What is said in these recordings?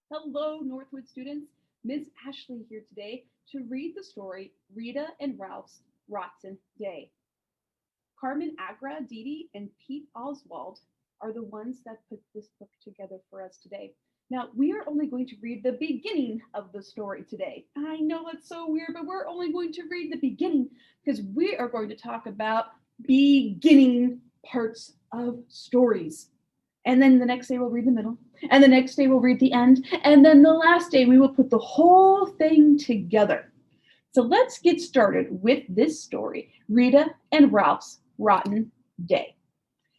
Hello, Northwood students. Ms. Ashley here today to read the story Rita and Ralph's Rotten Day. Carmen Agra, Didi, and Pete Oswald are the ones that put this book together for us today. Now, we are only going to read the beginning of the story today. I know it's so weird, but we're only going to read the beginning because we are going to talk about beginning parts of stories. And then the next day we'll read the middle. And the next day we'll read the end. And then the last day we will put the whole thing together. So let's get started with this story, Rita and Ralph's Rotten Day.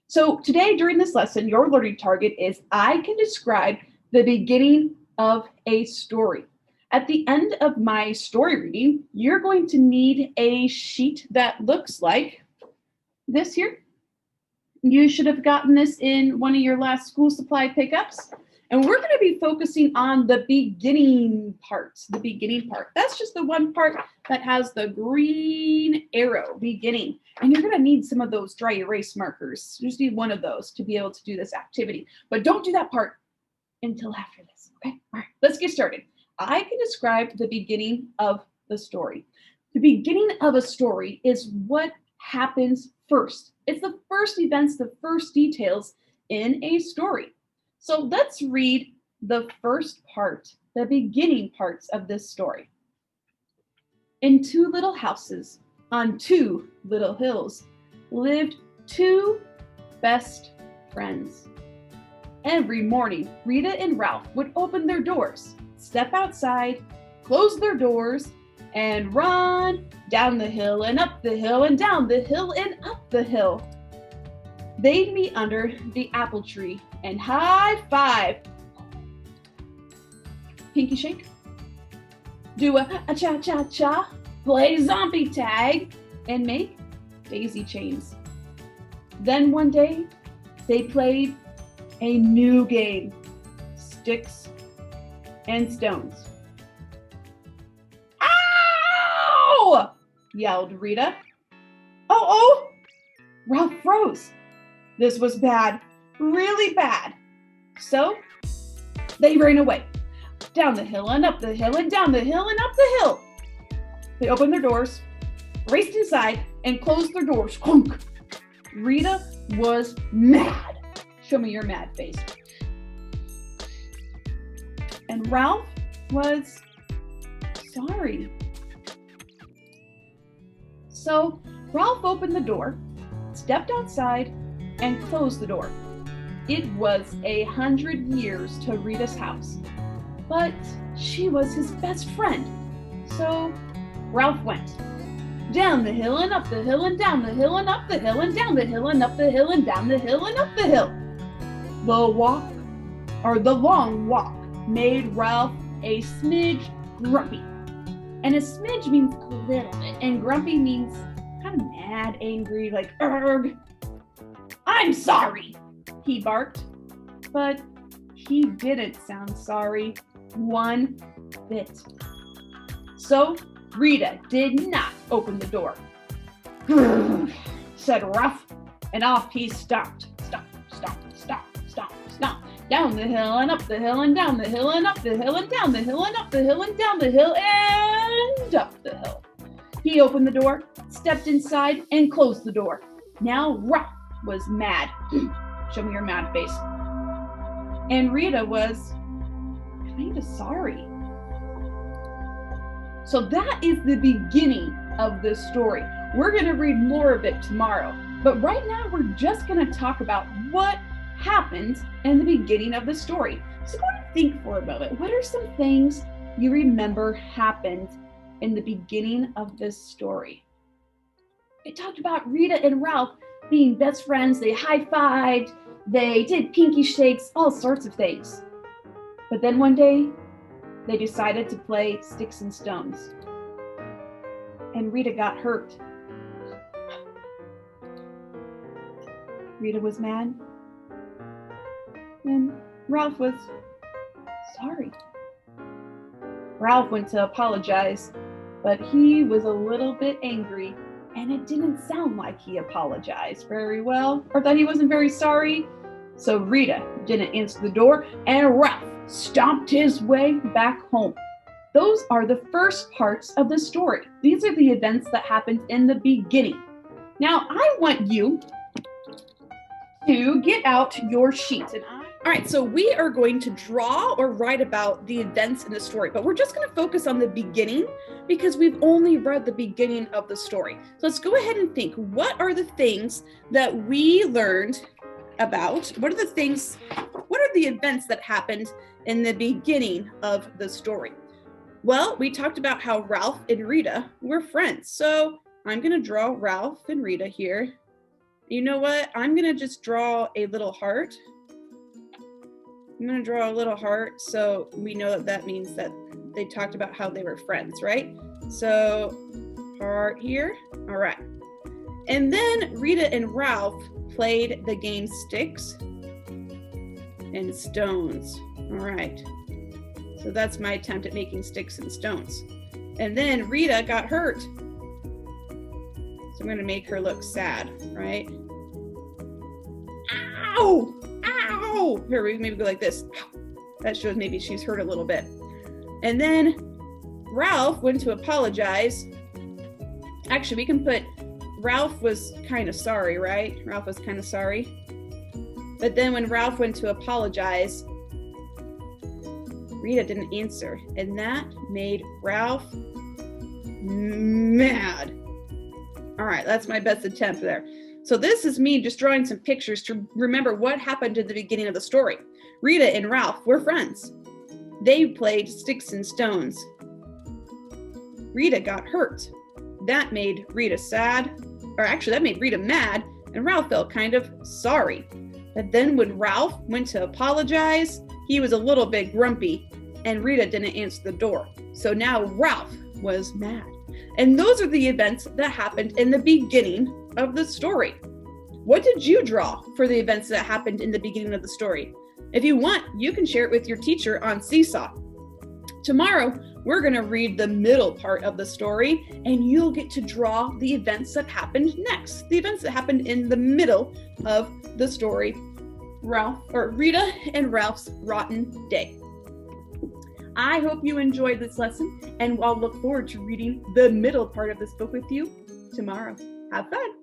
So today during this lesson, your learning target is I can describe the beginning of a story. At the end of my story reading, you're going to need a sheet that looks like this here. You should have gotten this in one of your last school supply pickups. And we're going to be focusing on the beginning part. The beginning part. That's just the one part that has the green arrow, beginning. And you're going to need some of those dry erase markers. You just need one of those to be able to do this activity. But don't do that part until after this. Okay? All right, let's get started. I can describe the beginning of the story. The beginning of a story is what happens first. It's the first events, the first details in a story. So let's read the first part, the beginning parts of this story. In two little houses on two little hills lived two best friends. Every morning, Rita and Ralph would open their doors, step outside, close their doors, and run down the hill and up the hill and down the hill and up the hill. They'd meet under the apple tree and high five. Pinky shake. Do a cha-cha-cha. Play zombie tag and make daisy chains. Then one day, they played a new game, sticks and stones. Ow! Yelled Rita. Oh! Ralph froze. This was bad, really bad. So they ran away, down the hill and up the hill and down the hill and up the hill. They opened their doors, raced inside, and closed their doors. Clunk. Rita was mad. Show me your mad face. And Ralph was sorry. So Ralph opened the door, stepped outside, and closed the door. It was 100 years to Rita's house, but she was his best friend. So Ralph went down the hill and up the hill and down the hill and up the hill and down the hill and up the hill and down the hill and up the hill. The long walk made Ralph a smidge grumpy. And a smidge means a little bit, and grumpy means kind of mad, angry, like, "Urgh. I'm sorry," he barked. But he didn't sound sorry one bit. So Rita did not open the door. Said Ralph, and off he stomped. Stomp, stomp, stomp, stomp, stomp. Down the hill and up the hill and down the hill and up the hill and down the hill and up the hill and down the hill and up the hill. He opened the door, stepped inside, and closed the door. Now Ralph was mad. Show me your mad face. And Rita was kind of sorry. So that is the beginning of this story. We're going to read more of it tomorrow. But right now, we're just going to talk about what happened in the beginning of the story. So go ahead and think for a moment. What are some things you remember happened in the beginning of this story? It talked about Rita and Ralph being best friends. They high-fived, they did pinky shakes, all sorts of things. But then one day, they decided to play sticks and stones. And Rita got hurt. Rita was mad. And Ralph was sorry. Ralph went to apologize, but he was a little bit angry, and it didn't sound like he apologized very well, or that he wasn't very sorry. So Rita didn't answer the door, and Ralph stomped his way back home. Those are the first parts of the story. These are the events that happened in the beginning. Now, I want you to get out your sheet. All right, so we are going to draw or write about the events in the story, but we're just going to focus on the beginning because we've only read the beginning of the story. So let's go ahead and think, what are the things that we learned about? What are the events that happened in the beginning of the story? Well, we talked about how Ralph and Rita were friends. So I'm going to draw Ralph and Rita here. You know what? I'm going to just draw a little heart. I'm going to draw a little heart so we know that that means that they talked about how they were friends, right? So heart here. All right. And then Rita and Ralph played the game Sticks and Stones. All right. So that's my attempt at making sticks and stones. And then Rita got hurt. So I'm going to make her look sad, right? Ow! Ow! Here, we maybe go like this. That shows maybe she's hurt a little bit. And then Ralph went to apologize. Actually, we can put Ralph was kind of sorry, right? Ralph was kind of sorry. But then when Ralph went to apologize, Rita didn't answer, and that made Ralph mad. All right, that's my best attempt there. So this is me just drawing some pictures to remember what happened at the beginning of the story. Rita and Ralph were friends. They played Sticks and Stones. Rita got hurt. That made Rita sad, or actually that made Rita mad, and Ralph felt kind of sorry. But then when Ralph went to apologize, he was a little bit grumpy, and Rita didn't answer the door. So now Ralph was mad. And those are the events that happened in the beginning of the story. What did you draw for the events that happened in the beginning of the story? If you want, you can share it with your teacher on Seesaw. Tomorrow, we're going to read the middle part of the story, and you'll get to draw the events that happened next, the events that happened in the middle of the story, Rita and Ralph's Rotten Day. I hope you enjoyed this lesson, and I'll look forward to reading the middle part of this book with you tomorrow. Have fun!